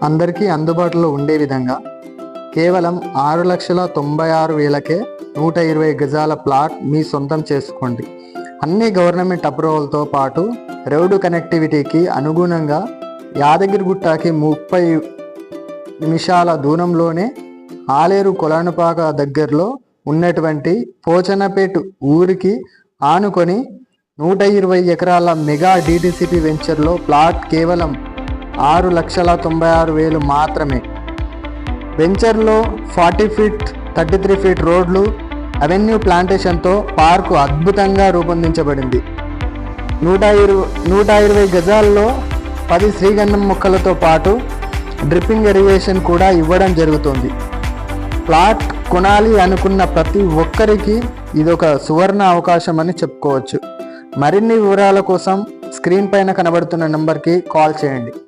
అందరికీ అందుబాటులో ఉండే విధంగా కేవలం 6,96,000కే 120 గజాల ప్లాట్ మీ సొంతం చేసుకోండి. అన్ని గవర్నమెంట్ అప్రూవల్తో పాటు రోడ్డు కనెక్టివిటీకి అనుగుణంగా యాదగిరిగుట్టకి 30 నిమిషాల దూరంలోనే ఆలేరు కొలనుపాక దగ్గరలో ఉన్నటువంటి పోచనపేట ఊరికి ఆనుకొని 120 ఎకరాల మెగా డిటిసిపి వెంచర్లో ప్లాట్ కేవలం 6,96,000 మాత్రమే. వెంచర్లో 40 ఫీట్ 33 ఫీట్ రోడ్లు, అవెన్యూ ప్లాంటేషన్తో పార్కు అద్భుతంగా రూపొందించబడింది. 120 గజాల్లో 10 శ్రీగంధం మొక్కలతో పాటు డ్రిప్పింగ్ ఇరిగేషన్ కూడా ఇవ్వడం జరుగుతుంది. ప్లాట్ కొనాలి అనుకున్న ప్రతి ఒక్కరికి ఇదొక సువర్ణ అవకాశం అని చెప్పుకోవచ్చు. మరిన్ని వివరాల కోసం స్క్రీన్ పైన కనబడుతున్న నెంబర్కి కాల్ చేయండి.